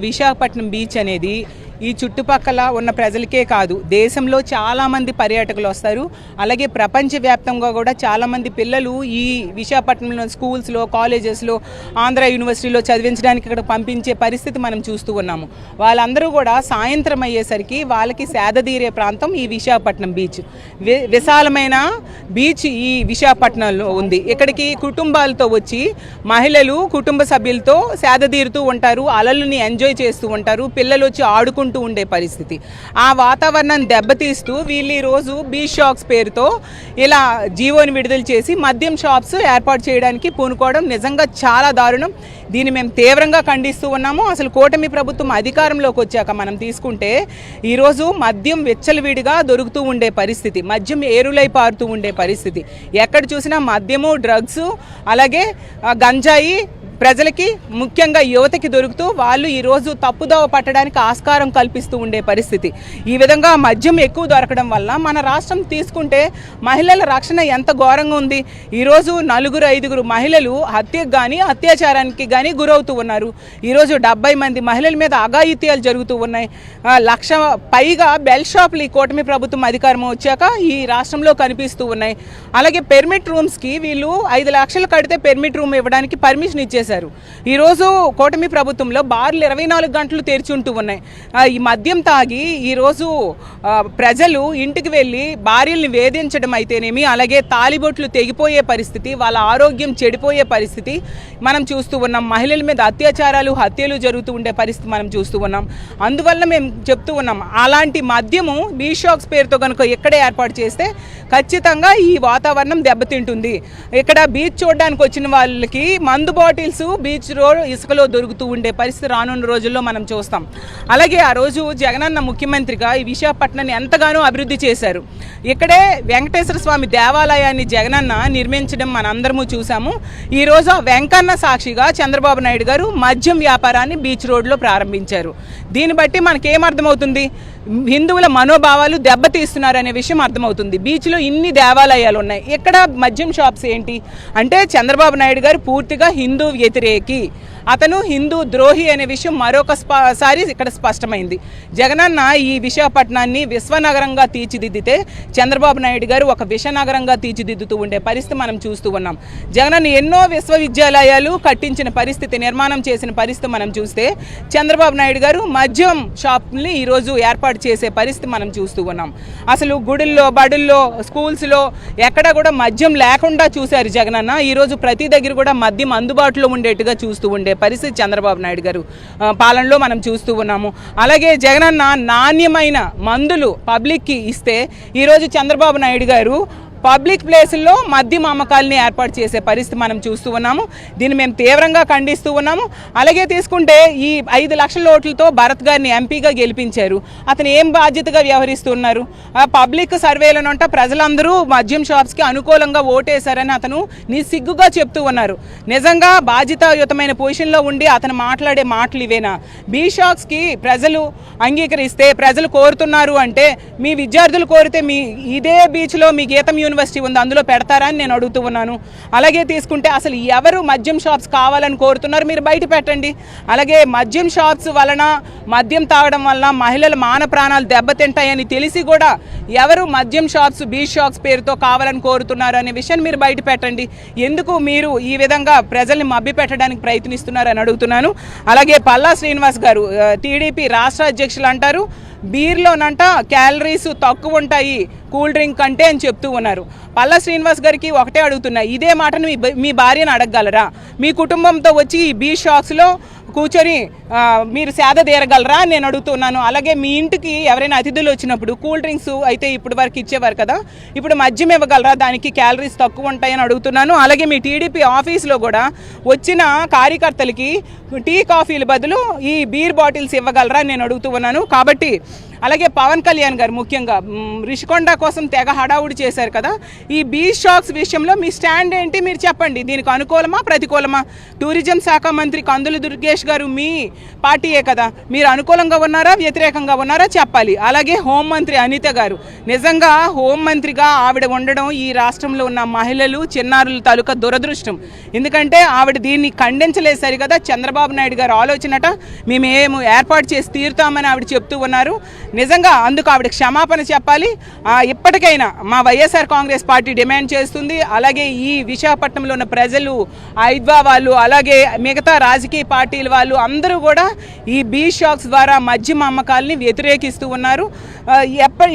Visakhapatnam beach అనేది ఈ చుట్టుపక్కల ఉన్న ప్రజలకే కాదు, దేశంలో చాలామంది పర్యాటకులు వస్తారు. అలాగే ప్రపంచవ్యాప్తంగా కూడా చాలామంది పిల్లలు ఈ విశాఖపట్నంలో స్కూల్స్లో, కాలేజెస్లో, ఆంధ్ర యూనివర్సిటీలో చదివించడానికి ఇక్కడ పంపించే పరిస్థితి మనం చూస్తూ ఉన్నాము. వాళ్ళందరూ కూడా సాయంత్రం అయ్యేసరికి వాళ్ళకి సేదతీరే ప్రాంతం ఈ విశాఖపట్నం బీచ్. విశాలమైన బీచ్ ఈ విశాఖపట్నంలో ఉంది. ఇక్కడికి కుటుంబాలతో వచ్చి మహిళలు కుటుంబ సభ్యులతో సేదతీరుతూ ఉంటారు, అలలని ఎంజాయ్ చేస్తూ ఉంటారు, పిల్లలు వచ్చి ఆడుకుంటూ ఉండే పరిస్థితి. ఆ వాతావరణాన్ని దెబ్బతీస్తూ వీళ్ళు ఈరోజు బీచ్ షాప్స్ పేరుతో ఇలా జీవోని విడుదల చేసి మద్యం షాప్స్ ఏర్పాటు చేయడానికి పూనుకోవడం నిజంగా చాలా దారుణం. దీన్ని మేము తీవ్రంగా ఖండిస్తూ ఉన్నాము. అసలు కూటమి ప్రభుత్వం అధికారంలోకి వచ్చాక మనం తీసుకుంటే ఈరోజు మద్యం విచ్చలవిడిగా దొరుకుతూ ఉండే పరిస్థితి, మద్యం ఏరులై పారుతూ ఉండే పరిస్థితి. ఎక్కడ చూసినా మద్యము, డ్రగ్స్, అలాగే గంజాయి ప్రజలకి, ముఖ్యంగా యువతకి దొరుకుతూ వాళ్ళు ఈరోజు తప్పుదోవ పట్టడానికి ఆస్కారం కల్పిస్తూ ఉండే పరిస్థితి. ఈ విధంగా మద్యం ఎక్కువ దొరకడం వల్ల మన రాష్ట్రం తీసుకుంటే మహిళల రక్షణ ఎంత ఘోరంగా ఉంది. ఈరోజు 4-5 మహిళలు హత్యకు కానీ అత్యాచారానికి కానీ గురవుతూ ఉన్నారు. ఈరోజు 70 మంది మహిళల మీద అఘాయిత్యాలు జరుగుతూ ఉన్నాయి. 1,00,000 పైగా బెల్ షాపులు ఈ కూటమి ప్రభుత్వం అధికారం వచ్చాక ఈ రాష్ట్రంలో కనిపిస్తూ ఉన్నాయి. అలాగే పెర్మిట్ రూమ్స్కి వీళ్ళు 5 లక్షలు కడితే పెర్మిట్ రూమ్ ఇవ్వడానికి పర్మిషన్ ఇచ్చేసారు. ఈరోజు కూటమి ప్రభుత్వంలో బార్లు 24 గంటలు తెరిచి ఉంటూ ఉన్నాయి. ఈ మద్యం తాగి ఈరోజు ప్రజలు ఇంటికి వెళ్ళి భార్యల్ని వేధించడం అయితేనేమి, అలాగే తాలిబొట్లు తెగిపోయే పరిస్థితి, వాళ్ళ ఆరోగ్యం చెడిపోయే పరిస్థితి మనం చూస్తూ ఉన్నాం. మహిళల మీద అత్యాచారాలు, హత్యలు జరుగుతూ ఉండే పరిస్థితి మనం చూస్తూ ఉన్నాం. అందువల్ల మేము చెప్తూ ఉన్నాం, అలాంటి మద్యము బీచ్ షాప్స్ పేరుతో కనుక ఎక్కడే ఏర్పాటు చేస్తే ఖచ్చితంగా ఈ వాతావరణం దెబ్బతింటుంది. ఇక్కడ బీచ్ చూడడానికి వచ్చిన వాళ్ళకి మందు బాటిల్స్ బీచ్ రోడ్ ఇసుకలో దొరుకుతూ ఉండే పరిస్థితి రానున్న రోజుల్లో మనం చూస్తాం. అలాగే ఆ రోజు జగనన్న ముఖ్యమంత్రిగా ఈ విశాఖపట్నాన్ని ఎంతగానో అభివృద్ధి చేశారు. ఇక్కడే వెంకటేశ్వర స్వామి దేవాలయాన్ని జగనన్న నిర్మించడం మనందరము చూసాము. ఈరోజు ఆ వెంకన్న సాక్షిగా చంద్రబాబు నాయుడు గారు మద్యం వ్యాపారాన్ని బీచ్ రోడ్లో ప్రారంభించారు. దీన్ని బట్టి మనకేమర్థమవుతుంది? హిందువుల మనోభావాలు దెబ్బతీస్తున్నారనే విషయం అర్థమవుతుంది. బీచ్లో ఇన్ని దేవాలయాలు ఉన్నాయి, ఇక్కడ మద్యం షాప్స్ ఏంటి అంటే చంద్రబాబు నాయుడు గారు పూర్తిగా హిందూ వ్యతిరేకి, అతను హిందూ ద్రోహి అనే విషయం మరొకసారి ఇక్కడ స్పష్టమైంది. జగనన్న ఈ విశాఖపట్నాన్ని విశ్వనగరంగా తీర్చిదిద్దితే చంద్రబాబు నాయుడు గారు ఒక విషనగరంగా తీర్చిదిద్దుతూ ఉండే పరిస్థితి మనం చూస్తూ ఉన్నాం. జగనన్న ఎన్నో విశ్వవిద్యాలయాలు కట్టించిన పరిస్థితి, నిర్మాణం చేసిన పరిస్థితి మనం చూస్తే చంద్రబాబు నాయుడు గారు మద్యం షాప్ని ఈరోజు ఏర్పాటు చేసే పరిస్థితి మనం చూస్తూ ఉన్నాం. అసలు గుడుల్లో, బడుల్లో, స్కూల్స్లో ఎక్కడ కూడా మద్యం లేకుండా చూశారు జగనన్న. ఈరోజు ప్రతి దగ్గర కూడా మద్యం అందుబాటులో ఉండేట్టుగా చూస్తూ ఉండే పరిస్థితి చంద్రబాబు నాయుడు గారు పాలనలో మనం చూస్తూ ఉన్నాము. అలాగే జగనన్న నాణ్యమైన మందులు పబ్లిక్కి ఇస్తే ఈరోజు చంద్రబాబు నాయుడు గారు పబ్లిక్ ప్లేసుల్లో మద్యం అమ్మకాలని ఏర్పాటు చేసే పరిస్థితి మనం చూస్తూ ఉన్నాము. దీన్ని మేము తీవ్రంగా ఖండిస్తూ ఉన్నాము. అలాగే తీసుకుంటే ఈ 5 లక్షల ఓట్లతో భరత్ గారిని ఎంపీగా గెలిపించారు. అతను ఏం బాధ్యతగా వ్యవహరిస్తున్నారు? పబ్లిక్ సర్వేలనంట ప్రజలందరూ మద్యం షాప్స్కి అనుకూలంగా ఓటేశారని అతను సిగ్గుగా చెప్తూ ఉన్నారు. నిజంగా బాధ్యతాయుతమైన పొజిషన్లో ఉండి అతను మాట్లాడే మాటలు ఇవేనా? బీ షాప్స్కి ప్రజలు అంగీకరిస్తే, ప్రజలు కోరుతున్నారు అంటే, మీ విద్యార్థులు కోరితే మీ ఇదే బీచ్లో మీ గీతం యూనివర్సిటీ ఉంది, అందులో పెడతారా అని నేను అడుగుతూ ఉన్నాను. అలాగే తీసుకుంటే అసలు ఎవరు మద్యం షాప్స్ కావాలని కోరుతున్నారు మీరు బయట పెట్టండి. అలాగే మద్యం షాప్స్ వలన, మద్యం తాగడం వలన మహిళల మాన ప్రాణాలు దెబ్బతింటాయని తెలిసి కూడా ఎవరు మద్యం షాప్స్, బీచ్ షాప్స్ పేరుతో కావాలని కోరుతున్నారు అనే విషయాన్ని మీరు బయట పెట్టండి. ఎందుకు మీరు ఈ విధంగా ప్రజల్ని మభ్య పెట్టడానికి ప్రయత్నిస్తున్నారని అడుగుతున్నాను. అలాగే పల్లా శ్రీనివాస్ గారు టీడీపీ రాష్ట్ర అధ్యక్షులు అంటారు బీర్లోనంట క్యాలరీస్ తక్కువ ఉంటాయి కూల్ డ్రింక్ కంటే అని చెప్తూ ఉన్నారు. పల్లా శ్రీనివాస్ గారికి ఒకటే అడుగుతున్నా, ఇదే మాటను మీ భార్యను అడగగలరా? మీ కుటుంబంతో వచ్చి ఈ బీచ్ షాప్స్లో కూర్చొని మీరు సేద తీరగలరా నేను అడుగుతున్నాను. అలాగే మీ ఇంటికి ఎవరైనా అతిథులు వచ్చినప్పుడు కూల్ డ్రింక్స్ అయితే ఇప్పుడు వరకు ఇచ్చేవారు కదా, ఇప్పుడు మద్యం ఇవ్వగలరా? దానికి క్యాలరీస్ తక్కువ ఉంటాయని అడుగుతున్నాను. అలాగే మీ టీడీపీ ఆఫీస్లో కూడా వచ్చిన కార్యకర్తలకి టీ కాఫీల బదులు ఈ బీర్ బాటిల్స్ ఇవ్వగలరా నేను అడుగుతూ ఉన్నాను. కాబట్టి అలాగే పవన్ కళ్యాణ్ గారు ముఖ్యంగా రిషికొండ కోసం తెగ హడావుడి చేశారు కదా, ఈ బీచ్ షాప్స్ విషయంలో మీ స్టాండ్ ఏంటి మీరు చెప్పండి. దీనికి అనుకూలమా, ప్రతికూలమా? టూరిజం శాఖ మంత్రి కందుల దుర్గేష్ గారు మీ పార్టీయే కదా, మీరు అనుకూలంగా ఉన్నారా వ్యతిరేకంగా ఉన్నారా చెప్పాలి. అలాగే హోంమంత్రి అనిత గారు, నిజంగా హోంమంత్రిగా ఆవిడ ఉండడం ఈ రాష్ట్రంలో ఉన్న మహిళలు చిన్నారుల తాలూకా దురదృష్టం. ఎందుకంటే ఆవిడ దీన్ని ఖండించలేదు సరికదా. చంద్రబాబు నాయుడు గారు ఆలోచనట మేము ఏర్పాటు చేసి తీరుతామని ఆవిడ చెప్తూ ఉన్నారు. నిజంగా అందుకు ఆవిడ క్షమాపణ చెప్పాలి. ఇప్పటికైనా మా వైఎస్ఆర్ కాంగ్రెస్ పార్టీ డిమాండ్ చేస్తుంది. అలాగే ఈ విశాఖపట్నంలో ఉన్న ప్రజలు, ఐద్వా వాళ్ళు, అలాగే మిగతా రాజకీయ పార్టీల వాళ్ళు అందరూ కూడా ఈ బీ షాప్స్ ద్వారా మద్యం అమ్మకాలని వ్యతిరేకిస్తూ ఉన్నారు.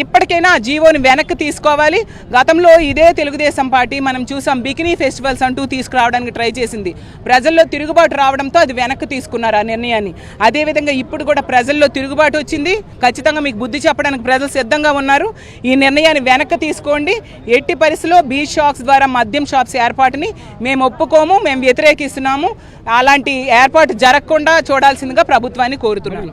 ఇప్పటికైనా ఆ జీవోని వెనక్కి తీసుకోవాలి. గతంలో ఇదే తెలుగుదేశం పార్టీ మనం చూసాం, బికినీ ఫెస్టివల్స్ అంటూ తీసుకురావడానికి ట్రై చేసింది. ప్రజల్లో తిరుగుబాటు రావడంతో అది వెనక్కి తీసుకున్నారు ఆ నిర్ణయాన్ని. అదేవిధంగా ఇప్పుడు కూడా ప్రజల్లో తిరుగుబాటు వచ్చింది. ఖచ్చితంగా మీకు బుద్ధి చెప్పడానికి ప్రజలు సిద్ధంగా ఉన్నారు. ఈ నిర్ణయాన్ని వెనక్కి తీసుకోండి. ఎట్టి పరిస్థితిలో బీ షాప్స్ ద్వారా మద్యం షాప్స్ ఏర్పాటుని మేము ఒప్పుకోము, మేము వ్యతిరేకిస్తున్నాము. అలాంటి ఏర్పాటు జరగకుండా చూడాల్సిందిగా ప్రభుత్వాన్ని కోరుతున్నాను.